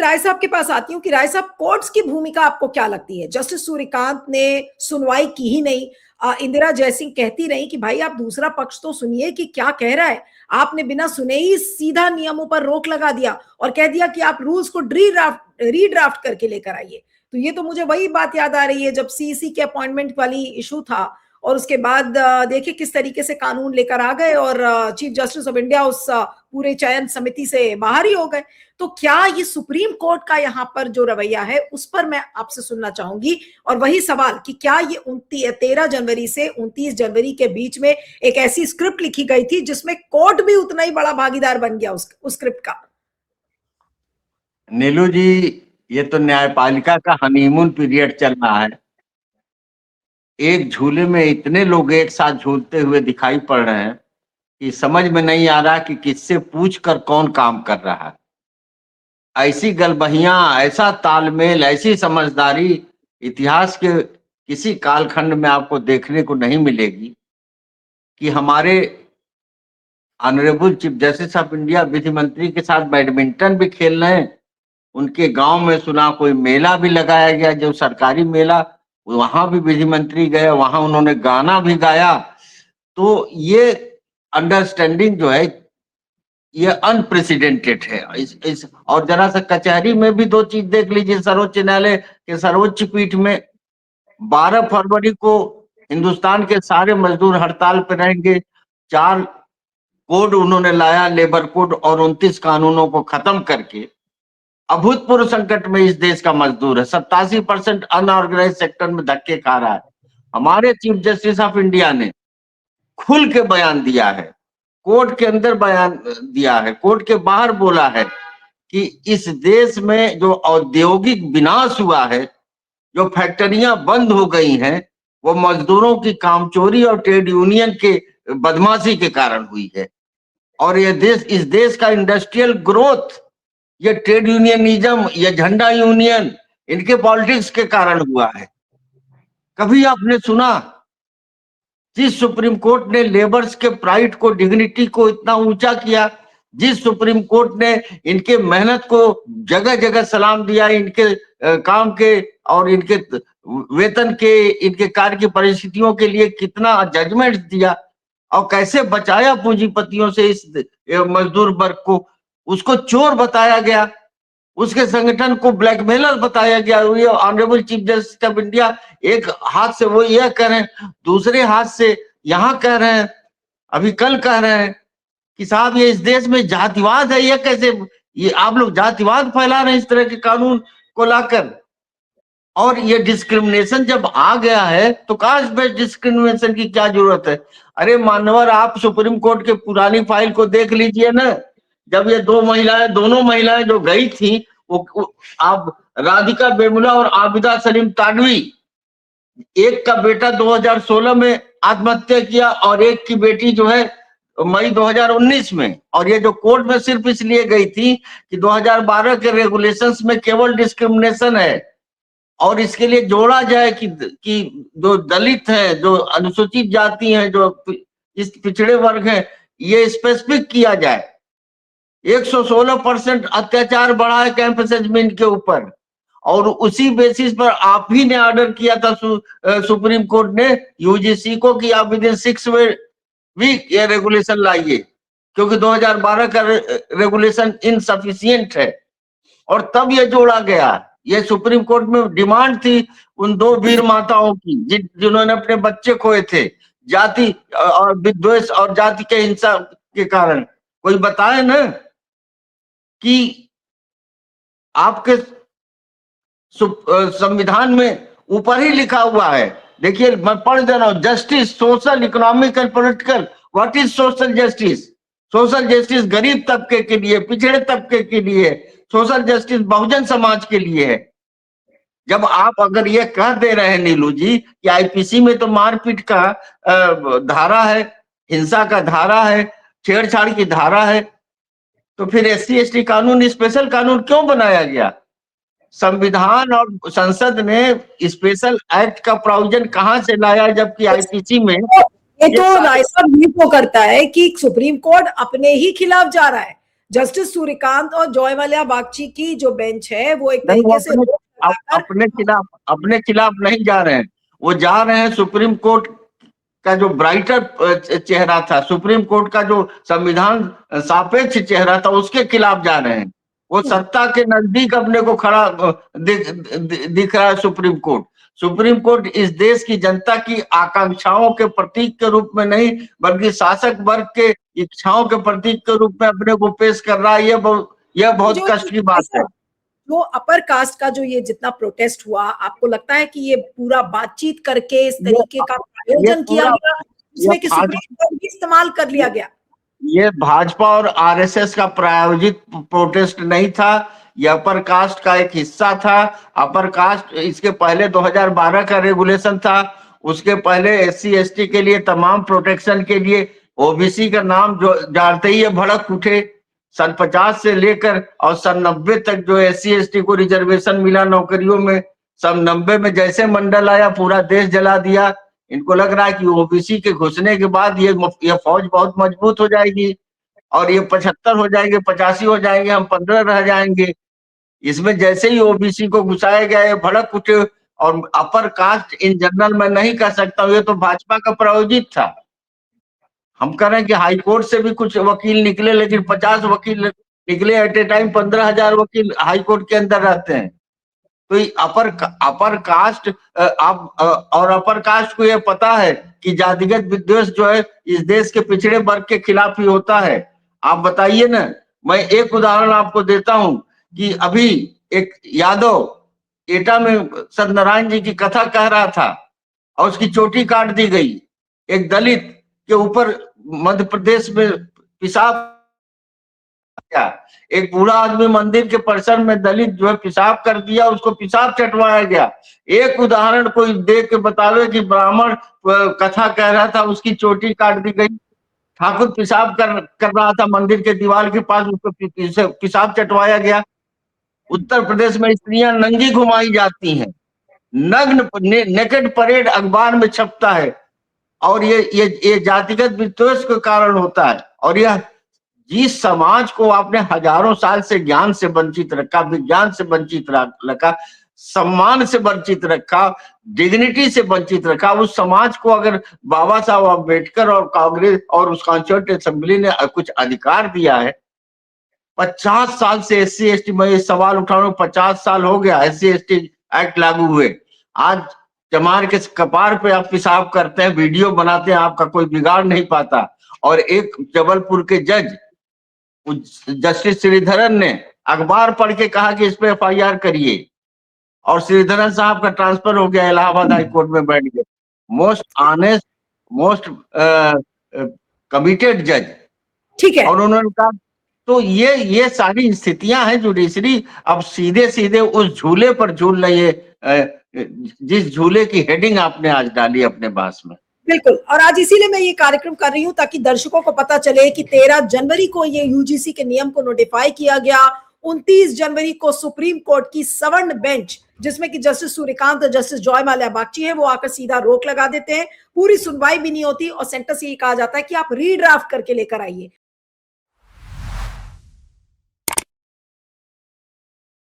राय साहब के पास आती हूँ कि राय साहब, कोर्ट्स की भूमिका आपको क्या लगती है? जस्टिस सूर्यकांत ने सुनवाई की ही नहीं, इंदिरा जयसिंह कहती रही कि भाई आप दूसरा पक्ष तो सुनिए कि क्या कह रहा है। आपने बिना सुने ही सीधा नियमों पर रोक लगा दिया और कह दिया कि आप रूल्स को रीड्राफ्ट करके लेकर आइए। तो ये तो मुझे वही बात याद आ रही है जब सीसी के अपॉइंटमेंट वाली इशू था, और उसके बाद देखिए किस तरीके से कानून लेकर आ गए और चीफ जस्टिस ऑफ इंडिया उस पूरे चयन समिति से बाहर ही हो गए। तो क्या ये सुप्रीम कोर्ट का यहाँ पर जो रवैया है उस पर मैं आपसे सुनना चाहूंगी, और वही सवाल कि क्या ये 13 जनवरी से 29 जनवरी के बीच में एक ऐसी स्क्रिप्ट लिखी गई थी जिसमें कोर्ट भी उतना ही बड़ा भागीदार बन गया उस स्क्रिप्ट का? नीलू जी, ये तो न्यायपालिका का हनीमून पीरियड चल रहा है। एक झूले में इतने लोग एक साथ झूलते हुए दिखाई पड़ रहे हैं कि समझ में नहीं आ रहा कि किससे पूछ कर कौन काम कर रहा है। ऐसी गलबहियां, ऐसा तालमेल, ऐसी समझदारी इतिहास के किसी कालखंड में आपको देखने को नहीं मिलेगी कि हमारे honourable chief justice of India विधि मंत्री के साथ बैडमिंटन भी खेल रहे हैं। उनके गांव में सुना कोई मेला भी लगाया गया, जो सरकारी मेला, वहां भी विधि मंत्री गए, वहां उन्होंने गाना भी गाया। तो ये अंडरस्टैंडिंग जो है ये अनप्रेसिडेंटेड है। इस और जरा सा कचहरी में भी दो चीज देख लीजिए। सर्वोच्च न्यायालय के सर्वोच्च पीठ में 12 फरवरी को हिंदुस्तान के सारे मजदूर हड़ताल पर रहेंगे। 4 कोड उन्होंने लाया, लेबर कोड, और 29 कानूनों को खत्म करके अभूतपूर्व संकट में इस देश का मजदूर है। 87% अनऑर्गेनाइज सेक्टर में धक्के खा रहा है। हमारे चीफ जस्टिस ऑफ इंडिया ने खुल के बयान दिया है, कोर्ट के अंदर बयान दिया है, कोर्ट के बाहर बोला है कि इस देश में जो औद्योगिक विनाश हुआ है, जो फैक्ट्रियां बंद हो गई हैं, वो मजदूरों की कामचोरी और ट्रेड यूनियन के बदमाशी के कारण हुई है। और ये देश, इस देश का इंडस्ट्रियल ग्रोथ ये ट्रेड यूनियनिज्म, ये झंडा यूनियन, इनके पॉलिटिक्स के कारण हुआ है। कभी आपने सुना जिस सुप्रीम कोर्ट ने लेबर्स के प्राइड को, डिग्निटी को इतना ऊंचा किया, जिस सुप्रीम कोर्ट ने इनके मेहनत को जगह जगह सलाम दिया, इनके काम के और इनके वेतन के, इनके कार्य की परिस्थितियों के लिए कितना जजमेंट दिया, और कैसे बचाया पूंजीपतियों से इस मजदूर वर्ग को, उसको चोर बताया गया, उसके संगठन को ब्लैकमेलर बताया गया। ये honourable chief justice of India एक हाथ से वो यह कह रहे हैं, दूसरे हाथ से यहाँ कह रहे हैं, अभी कल कह रहे हैं कि साहब ये इस देश में जातिवाद है। ये कैसे, ये आप लोग जातिवाद फैला रहे हैं इस तरह के कानून को लाकर। और ये डिस्क्रिमिनेशन जब आ गया है तो कास्ट बेस्ड डिस्क्रिमिनेशन की क्या जरूरत है? अरे मानवर, आप सुप्रीम कोर्ट के पुरानी फाइल को देख लीजिए ना। जब ये दोनों महिलाएं जो गई थी, वो आप राधिका वेमुला और आबिदा सलीम ताडवी, एक का बेटा 2016 में आत्महत्या किया और एक की बेटी जो है मई 2019 में। और ये जो कोर्ट में सिर्फ इसलिए गई थी कि 2012 के रेगुलेशंस में केवल डिस्क्रिमिनेशन है, और इसके लिए जोड़ा जाए कि जो दलित हैं, जो अनुसूचित जाति हैं, जो इस पिछड़े वर्ग हैं, ये स्पेसिफिक किया जाए। 116% अत्याचार बढ़ा है कैंपस जजमेंट के ऊपर, और उसी बेसिस पर आप ही ने ऑर्डर किया था सुप्रीम कोर्ट ने यूजीसी को कि आप विद इन 6 वीक ये रेगुलेशन लाइए, क्योंकि 2012 का रेगुलेशन इनसफिशियंट है। और तब ये जोड़ा गया। ये सुप्रीम कोर्ट में डिमांड थी उन 2 वीर माताओं की जिन्होंने अपने बच्चे खोए थे जाति और विद्वेष और जाति के हिंसा के कारण। कोई बताए ना कि आपके संविधान में ऊपर ही लिखा हुआ है, देखिए मैं पढ़ दे रहा हूं, justice social, economic and political. What is social justice? Social justice गरीब तबके के लिए, पिछड़े तबके के लिए, सोशल जस्टिस बहुजन समाज के लिए है। जब आप अगर ये कह दे रहे हैं नीलू जी कि आईपीसी में तो मारपीट का धारा है, हिंसा का धारा है, छेड़छाड़ की धारा है, तो फिर एससी एसटी कानून, स्पेशल कानून क्यों बनाया गया? संविधान और संसद ने स्पेशल एक्ट का प्रोविजन कहां से लाया, जबकि आईपीसी में ये तो राय साहब ये तो करता है कि सुप्रीम कोर्ट अपने ही खिलाफ जा रहा है। जस्टिस सूर्यकांत और जॉय माल्या बागची की जो बेंच है वो एक नहीं, वो तरीके से रोक लगाकर अपने खिलाफ नहीं जा रहे हैं, वो जा रहे हैं सुप्रीम कोर्ट का जो ब्राइटर चेहरा था, सुप्रीम कोर्ट का जो संविधान सापेक्ष चेहरा था, उसके खिलाफ जा रहे हैं। वो सत्ता के नजदीक अपने को खड़ा दिख रहा है सुप्रीम कोर्ट इस देश की जनता की आकांक्षाओं के प्रतीक के रूप में नहीं, बल्कि शासक वर्ग के इच्छाओं के प्रतीक के रूप में अपने को पेश कर रहा है। यह बहुत कष्ट की बात है। जो अपर कास्ट का जो ये जितना प्रोटेस्ट हुआ, आपको लगता है कि ये पूरा बातचीत करके इस तरीके का आयोजन किया गया जिसमें कि सुप्रीम कोर्ट भी इस्तेमाल कर लिया गया? ये भाजपा और आरएसएस का प्रायोजित प्रोटेस्ट नहीं था, यह अपर कास्ट का एक हिस्सा था। अपर कास्ट इसके पहले 2012 का रेगुलेशन था, उसके पहले एससी एसटी के लिए तमाम प्रोटेक्शन के लिए ओबीसी का नाम जो जानते ही भड़क उठे। सन 50 से लेकर और सन 90 तक जो एससी एसटी को रिजर्वेशन मिला नौकरियों में, सन 90 में जैसे मंडल आया पूरा देश जला दिया। इनको लग रहा है कि ओबीसी के घुसने के बाद ये फौज बहुत मजबूत हो जाएगी और ये 75 हो जाएंगे, 85 हो जाएंगे, हम 15 रह जाएंगे। इसमें जैसे ही ओबीसी को घुसाया गया ये भड़क उठे। और अपर कास्ट इन जनरल मैं नहीं कह सकता हूँ, ये तो भाजपा का प्रायोजित था। हम कह रहे हैं कि हाई कोर्ट से भी कुछ वकील निकले, लेकिन 50 वकील निकले एट ए टाइम, 15,000 वकील हाई कोर्ट के अंदर रहते हैं। तो अपर कास्ट और अपर कास्ट को यह पता है कि जातिगत विद्वेष जो है इस देश के पिछड़े वर्ग के खिलाफ ही होता है। आप बताइए ना, मैं एक उदाहरण आपको देता हूं कि अभी एक यादव एटा में सत्यनारायण जी की कथा कह रहा था और उसकी चोटी काट दी गई। एक दलित के ऊपर मध्य प्रदेश में पेशाब, एक बूढ़ा आदमी मंदिर के परिसर में दलित जो है पेशाब कर दिया, उसको पेशाब चटवाया गया। एक उदाहरण कोई दे के बतावे कि ब्राह्मण कथा कह रहा था, उसकी चोटी काट दी गई, ठाकुर पेशाब कर रहा था मंदिर के दीवार के पास, उसको पेशाब चटवाया गया। उत्तर प्रदेश में स्त्रियां नंगी घुमाई जाती हैं, नग्न नेकेड परेड अखबार में छपता है और ये जातिगत विद्वेष के कारण होता है। और यह जिस समाज को आपने हजारों साल से ज्ञान से वंचित रखा, विज्ञान से वंचित रखा, सम्मान से वंचित रखा, डिग्निटी से वंचित रखा, उस समाज को अगर बाबा साहब अम्बेडकर और कांग्रेस और उस कॉन्स्टिट्यूएंट असेंबली ने कुछ अधिकार दिया है, 50 साल से एससी एसटी, मैं ये सवाल उठा रहा हूं, 50 साल हो गया एससी एसटी एक्ट लागू हुए। आज चमार के कपार पे आप पेशाब करते हैं, वीडियो बनाते हैं, आपका कोई बिगाड़ नहीं पाता। और एक जबलपुर के जज जस्टिस श्रीधरन ने अखबार पढ़ के कहा कि इस पे एफआईआर करिए और श्रीधरन साहब का ट्रांसफर हो गया, इलाहाबाद हाई कोर्ट में बैठ गए। मोस्ट ऑनेस्ट, मोस्ट कमिटेड जज, ठीक है। और उन्होंने कहा, तो ये सारी स्थितियां हैं जुडिशरी अब सीधे सीधे उस झूले पर झूल रही है जिस झूले की हेडिंग आपने आज डाली अपने भाष में। बिल्कुल, और आज इसीलिए मैं ये कार्यक्रम कर रही हूं ताकि दर्शकों को पता चले कि 13 जनवरी को ये यूजीसी के नियम को नोटिफाई किया गया। 29 जनवरी को सुप्रीम कोर्ट की सवर्ण बेंच, जिसमें कि जस्टिस सूर्यकांत और जस्टिस जॉय माल्या बागची है, वो आकर सीधा रोक लगा देते हैं, पूरी सुनवाई भी नहीं होती और सेंटर से ये कहा जाता है कि आप रीड्राफ्ट करके लेकर आइए।